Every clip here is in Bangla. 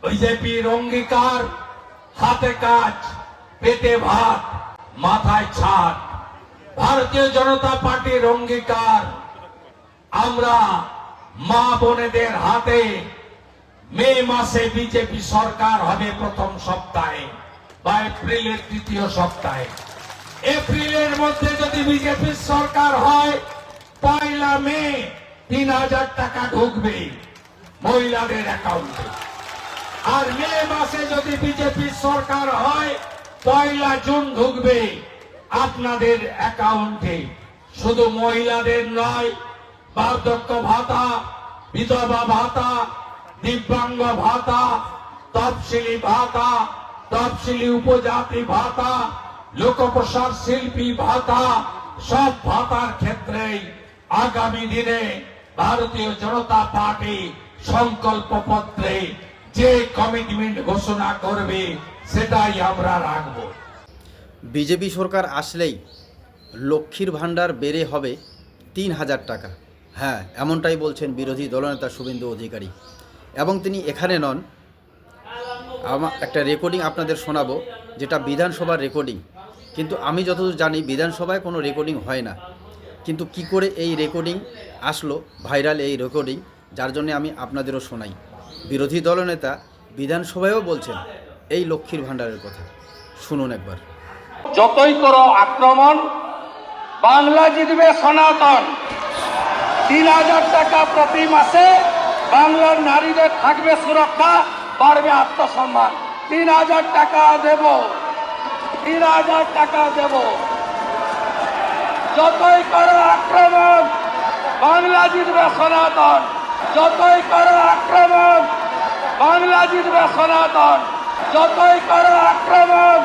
বিজেপির অঙ্গীকার, হাতে কাজ, পেটে ভাত, মাথায় ছাদ। ভারতীয় জনতা পার্টির অঙ্গীকার, আমরা মা বোনেদের হাতে মে মাসে বিজেপি সরকার হবে প্রথম সপ্তাহে বা এপ্রিলের তৃতীয় সপ্তাহে। এপ্রিলের মধ্যে যদি বিজেপির সরকার হয়, 1 মে 3,000 টাকা ঢুকবে মহিলাদের অ্যাকাউন্টে। আর মে মাসে যদি বিজেপির সরকার হয়, 1 জুন ঢুকবে আপনাদের অ্যাকাউন্টে। শুধু মহিলাদের নয়, বার্ধক্য ভাতা, বিধবা ভাতা, দিব্যাঙ্গ ভাতা, তফসিলি ভাতা, তফসিলি উপজাতি ভাতা, লোকপ্রসার শিল্পী ভাতা, সব ভাতার ক্ষেত্রেই আগামী দিনে ভারতীয় জনতা পার্টি সংকল্পপত্রে যে কমিটমেন্ট ঘোষণা করবে সেটাই আমরা রাখব। বিজেপি সরকার আসলেই লক্ষ্মীর ভাণ্ডার বেড়ে হবে 3,000 টাকা। হ্যাঁ, এমনটাই বলছেন বিরোধী দলনেতা শুভেন্দু অধিকারী। এবং তিনি এখানে নন, একটা রেকর্ডিং আপনাদের শোনাবো, যেটা বিধানসভার রেকর্ডিং। কিন্তু আমি যতদূর জানি বিধানসভায় কোনো রেকর্ডিং হয় না। কিন্তু কি করে এই রেকর্ডিং আসলো ভাইরাল, এই রেকর্ডিং, যার জন্য আমি আপনাদেরও শোনাই। বিরোধী দলনেতা বিধানসভায়ও বলছেন এই লক্ষ্মীর ভাণ্ডারের কথা। শুনুন একবার। যতই করো আক্রমণ, বাংলা জিতবে সনাতন। 3,000 টাকা প্রতি মাসে বাংলার নারীদের থাকবে সুরক্ষা, বাড়বে আত্মসম্মান। 3,000 টাকা দেব, 3,000 টাকা দেব। যতই করো আক্রমণ, বাংলা জিতবে সনাতন। যতই করো আক্রমণ, বাংলা জিতবে সনাতন। যতই করো আক্রমণ,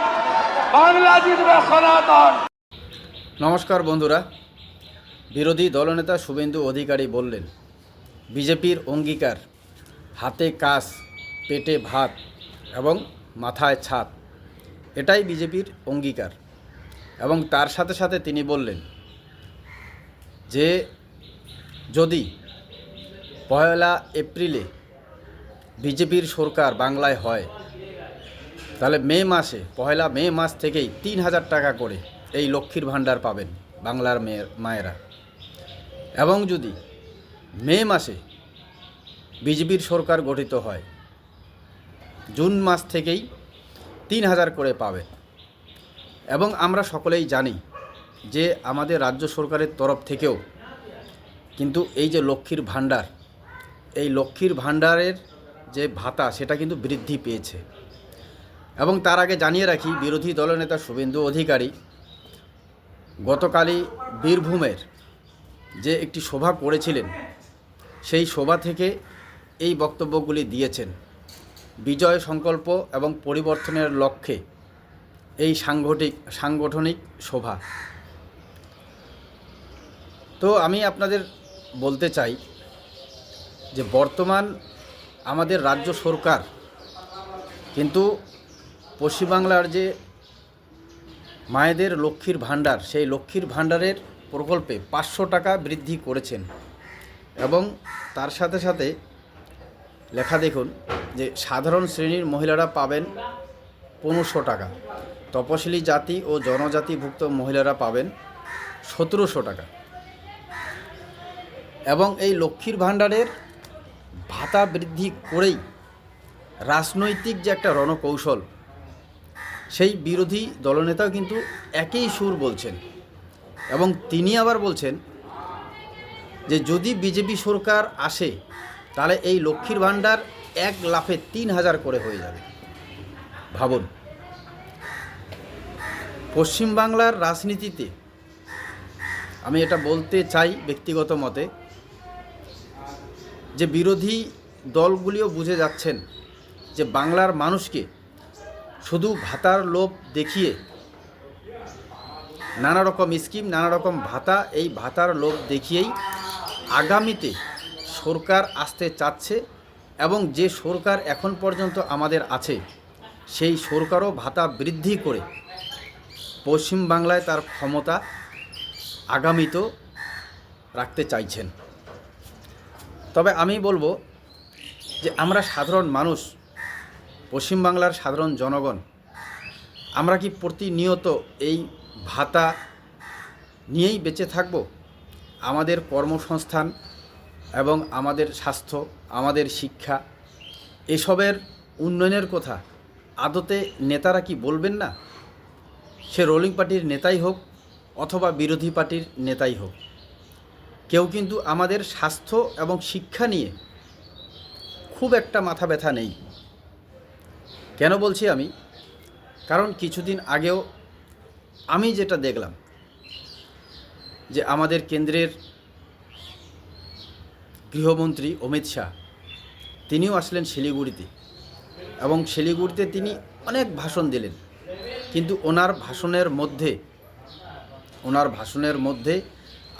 বাংলা জিতবে সনাতন। নমস্কার বন্ধুরা, বিরোধী দলনেতা শুভেন্দু অধিকারী বললেন বিজেপির অঙ্গীকার, হাতে কাজ, পেটে ভাত এবং মাথায় ছাদ, এটাই বিজেপির অঙ্গীকার। এবং তার সাথে সাথে তিনি বললেন যে যদি 1 এপ্রিলে বিজেপির সরকার বাংলায় হয়, তাহলে মে মাসে 1 মে মাস থেকেই 3,000 টাকা করে এই লক্ষ্মীর ভাণ্ডার পাবেন বাংলার মায়েরা। এবং যদি মে মাসে বিজেপির সরকার গঠিত হয়, জুন মাস থেকেই 3,000 করে পাবেন। এবং আমরা সকলেই জানি যে আমাদের রাজ্য সরকারের তরফ থেকেও কিন্তু এই যে লক্ষ্মীর ভাণ্ডার, এই লক্ষ্মীর ভাণ্ডারের যে ভাতা সেটা কিন্তু বৃদ্ধি পেয়েছে। এবং তার আগে জানিয়ে রাখি, বিরোধী দলনেতা শুভেন্দু অধিকারী গতকালই বীরভূমের যে একটি সভা করেছিলেন, সেই সভা থেকে এই বক্তব্যগুলি দিয়েছেন। বিজয় সংকল্প এবং পরিবর্তনের লক্ষ্যে এই সাংগঠনিক সভা। তো আমি আপনাদের বলতে চাই যে বর্তমান আমাদের রাজ্য সরকার কিন্তু পশ্চিমবাংলার যে মায়েদের লক্ষ্মীর ভাণ্ডার, সেই লক্ষ্মীর ভাণ্ডারের প্রকল্পে 500 টাকা বৃদ্ধি করেছেন। এবং তার সাথে সাথে লেখা দেখুন যে সাধারণ শ্রেণীর মহিলারা পাবেন 1500 টাকা, তপশিলি জাতি ও জনজাতিভুক্ত মহিলারা পাবেন 1700 টাকা। এবং এই লক্ষ্মীর ভাণ্ডারের ভাতা বৃদ্ধি করেই রাজনৈতিক যে একটা রণকৌশল, সেই বিরোধী দলনেতাও কিন্তু একই সুর বলছেন। এবং তিনি আবার বলছেন যে যদি বিজেপি সরকার আসে, তাহলে এই লক্ষ্মীর ভাণ্ডার 1 লাফে 3,000 করে হয়ে যাবে। ভাবুন, পশ্চিমবাংলার রাজনীতিতে আমি এটা বলতে চাই ব্যক্তিগত মতে, যে বিরোধী দলগুলিও বুঝে যাচ্ছেন যে বাংলার মানুষকে শুধু ভাতার লোভ দেখিয়ে, নানা রকম স্কিম, নানা রকম ভাতা, এই ভাতার লোভ দেখিয়েই আগামীতে সরকার আসতে চাচ্ছে। এবং যে সরকার এখন পর্যন্ত আমাদের আছে, সেই সরকারও ভাতা বৃদ্ধি করে পশ্চিমবাংলায় তার ক্ষমতা আগামীতেও রাখতে চাইছেন। তবে আমি বলবো যে আমরা সাধারণ মানুষ পশ্চিমবাংলার সাধারণ জনগণ আমরা কি প্রতিনিয়ত এই ভাতা নিয়েই বেঁচে থাকব? আমাদের কর্মসংস্থান এবং আমাদের স্বাস্থ্য, আমাদের শিক্ষা, এসবের উন্নয়নের কথা আদতে নেতারা কি বলবেন না? সে রুলিং পার্টির নেতাই হোক অথবা বিরোধী পার্টির নেতাই হোক, কেউ কিন্তু আমাদের স্বাস্থ্য এবং শিক্ষা নিয়ে খুব একটা মাথা ব্যথা নেই। কেন বলছি আমি? কারণ কিছুদিন আগেও আমি যেটা দেখলাম যে আমাদের কেন্দ্রের গৃহমন্ত্রী অমিত শাহ তিনিও আসলেন শিলিগুড়িতে, এবং শিলিগুড়িতে তিনি অনেক ভাষণ দিলেন, কিন্তু ওনার ভাষণের মধ্যে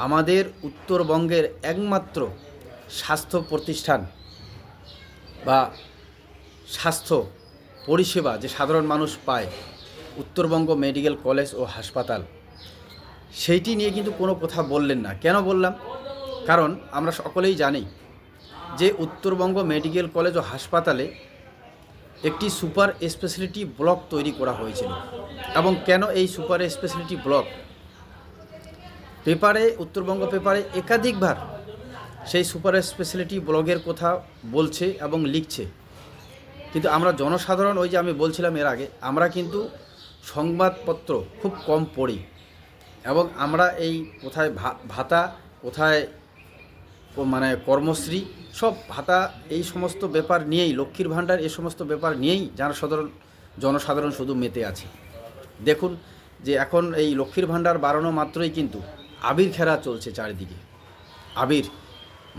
আমাদের উত্তরবঙ্গের একমাত্র স্বাস্থ্য প্রতিষ্ঠান বা স্বাস্থ্য পরিষেবা যে সাধারণ মানুষ পায়, উত্তরবঙ্গ মেডিকেল কলেজ ও হাসপাতাল, সেইটি নিয়ে কিন্তু কোনো কথা বললেন না। কেন বললাম? কারণ আমরা সকলেই জানি যে উত্তরবঙ্গ মেডিকেল কলেজ ও হাসপাতালে একটি সুপার স্পেশালিটি ব্লক তৈরি করা হয়েছিল। এবং কেন এই সুপার স্পেশালিটি ব্লক? উত্তরবঙ্গ পেপারে একাধিকবার সেই সুপার স্পেশালিটি ব্লকের কথা বলছে এবং লিখছে, কিন্তু আমরা জনসাধারণ, ওই যে আমি বলছিলাম এর আগে, আমরা কিন্তু সংবাদপত্র খুব কম পড়ি, এবং আমরা এই কোথায় ভাতা, কোথায় মানে কর্মশ্রী, সব ভাতা, এই সমস্ত ব্যাপার নিয়েই, লক্ষ্মীর ভাণ্ডার, এই সমস্ত ব্যাপার নিয়েই জনসাধারণ শুধু মেতে আছে। দেখুন যে এখন এই লক্ষ্মীর ভাণ্ডার বাড়ানো মাত্রই কিন্তু আবির খেলা চলছে চারিদিকে। আবির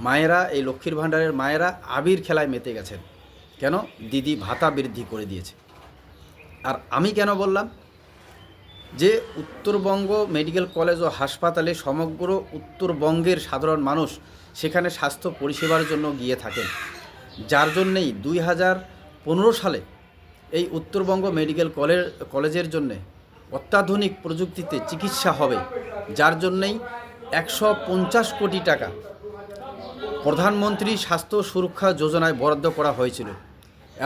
মায়েরা, এই লক্ষ্মীর ভাণ্ডারের মায়েরা আবির খেলায় মেতে গেছেন। কেন? দিদি ভাতা বৃদ্ধি করে দিয়েছে। আর আমি কেন বললাম যে উত্তরবঙ্গ মেডিকেল কলেজ ও হাসপাতালে সমগ্র উত্তরবঙ্গের সাধারণ মানুষ সেখানে স্বাস্থ্য পরিষেবার জন্য গিয়ে থাকেন, যার জন্যেই 2015 সালে এই উত্তরবঙ্গ মেডিকেল কলেজের জন্যে অত্যাধুনিক প্রযুক্তিতে চিকিৎসা হবে, যার জন্যেই 150 কোটি টাকা প্রধানমন্ত্রী স্বাস্থ্য সুরক্ষা যোজনায় বরাদ্দ করা হয়েছিল,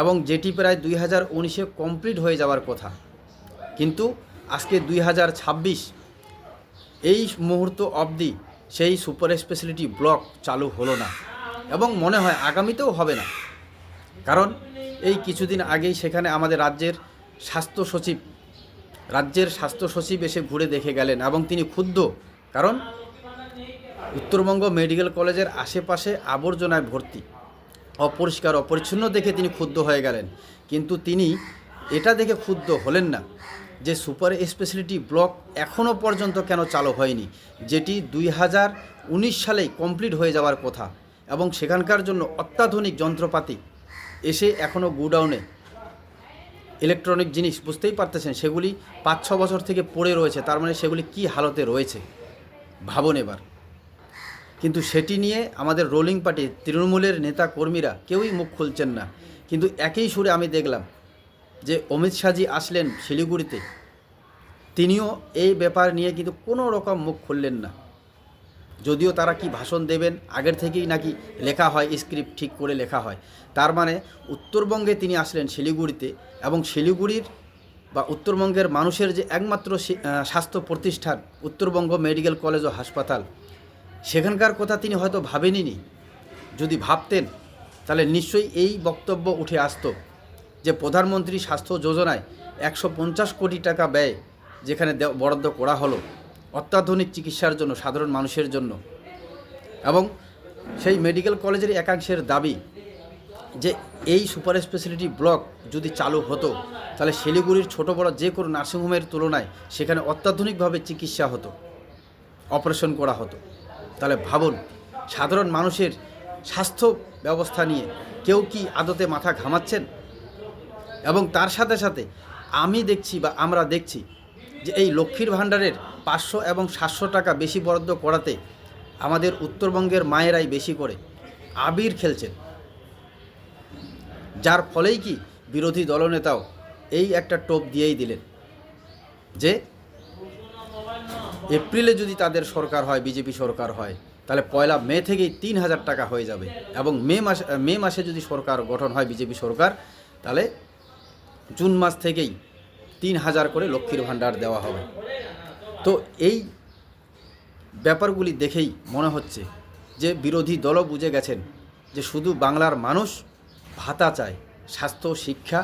এবং যেটি প্রায় 2019-এ কমপ্লিট হয়ে যাওয়ার কথা। কিন্তু আজকে 2026, এই মুহূর্ত অবধি সেই সুপার স্পেশালিটি ব্লক চালু হলো না, এবং মনে হয় আগামীতেও হবে না। কারণ এই কিছুদিন আগেই সেখানে আমাদের রাজ্যের স্বাস্থ্য সচিব এসে ঘুরে দেখে গেলেন, এবং তিনি ক্ষুব্ধ। কারণ উত্তরবঙ্গ মেডিকেল কলেজের আশেপাশে আবর্জনায় ভর্তি, অপরিষ্কার অপরিচ্ছন্ন দেখে তিনি ক্ষুব্ধ হয়ে গেলেন। কিন্তু তিনি এটা দেখে ক্ষুব্ধ হলেন না যে সুপার স্পেশালিটি ব্লক এখনও পর্যন্ত কেন চালু হয়নি, যেটি 2019 সালেই কমপ্লিট হয়ে যাওয়ার কথা, এবং সেখানকার জন্য অত্যাধুনিক যন্ত্রপাতি এসে এখনও গুডাউনে ইলেকট্রনিক জিনিস, বুঝতেই পারতেছেন, সেগুলি 5-6 বছর থেকে পড়ে রয়েছে। তার মানে সেগুলি কি হালতে রয়েছে ভাবুন এবার। কিন্তু সেটি নিয়ে আমাদের রুলিং পার্টি তৃণমূলের নেতা কর্মীরা কেউই মুখ খুলছেন না। কিন্তু একই সুরে আমি দেখলাম যে অমিত শাহজি আসলেন শিলিগুড়িতে, তিনিও এই ব্যাপার নিয়ে কিন্তু কোনো রকম মুখ খুললেন না। যদিও তারা কি ভাষণ দেবেন আগের থেকেই নাকি লেখা হয়, স্ক্রিপ্ট ঠিক করে লেখা হয়। তার মানে উত্তরবঙ্গে তিনি আসলেন শিলিগুড়িতে, এবং শিলিগুড়ির বা উত্তরবঙ্গের মানুষের যে একমাত্র স্বাস্থ্য প্রতিষ্ঠান উত্তরবঙ্গ মেডিকেল কলেজ ও হাসপাতাল, সেখানকার কথা তিনি হয়তো ভাবেননি। যদি ভাবতেন তাহলে নিশ্চয়ই এই বক্তব্য উঠে আসতো যে প্রধানমন্ত্রী স্বাস্থ্য যোজনায় 150 কোটি টাকা ব্যয় যেখানে বরাদ্দ করা হলো অত্যাধুনিক চিকিৎসার জন্য সাধারণ মানুষের জন্য, এবং সেই মেডিকেল কলেজের একাংশের দাবি যে এই সুপার স্পেশালিটি ব্লক যদি চালু হতো তাহলে শিলিগুড়ির ছোটো বড় যে কোনো নার্সিংহোমের তুলনায় সেখানে অত্যাধুনিকভাবে চিকিৎসা হতো, অপারেশন করা হতো। তাহলে ভাবুন, সাধারণ মানুষের স্বাস্থ্য ব্যবস্থা নিয়ে কেউ কি আদতে মাথা ঘামাচ্ছেন? এবং তার সাথে সাথে আমরা দেখছি যে এই লক্ষ্মীর ভাণ্ডারের 500 এবং 700 টাকা বেশি বরাদ্দ করাতে আমাদের উত্তরবঙ্গের মায়েরাই বেশি করে আবির খেলছেন, যার ফলেই কি বিরোধী দলনেতাও এই একটা টোপ দিয়েই দিলেন যে এপ্রিলে যদি তাদের সরকার হয়, বিজেপি সরকার হয়, তাহলে 1 মে থেকেই 3000 টাকা হয়ে যাবে, এবং মে মাসে যদি সরকার গঠন হয় বিজেপি সরকার, তাহলে জুন মাস থেকেই 3000 করে লক্ষ্মীর ভাণ্ডার দেওয়া হবে। তো এই ব্যাপারগুলি দেখেই মনে হচ্ছে যে বিরোধী দলও বুঝে গেছেন যে শুধু বাংলার মানুষ ভাতা চায়, স্বাস্থ্য, শিক্ষা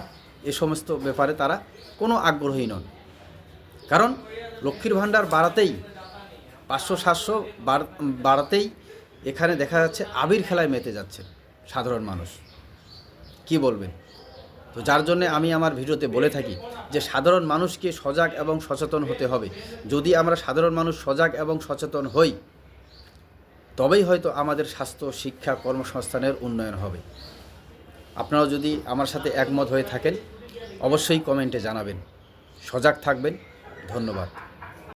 এ সমস্ত ব্যাপারে তারা কোনো আগ্রহী নন। কারণ লক্ষ্মীর ভাণ্ডার বাড়াতেই 500-700 বাড়াতেই এখানে দেখা যাচ্ছে আবির খেলায় মেতে যাচ্ছে সাধারণ মানুষ। কি বলবেন? তো যার জন্যে আমি আমার ভিডিওতে বলে থাকি যে সাধারণ মানুষকে সজাগ এবং সচেতন হতে হবে। যদি আমরা সাধারণ মানুষ সজাগ এবং সচেতন হই তবেই হয়তো আমাদের স্বাস্থ্য, শিক্ষা, কর্মসংস্থানের উন্নয়ন হবে। আপনারাও যদি আমার সাথে একমত হয়ে থাকেন অবশ্যই কমেন্টে জানাবেন। সজাগ থাকবেন। ধন্যবাদ।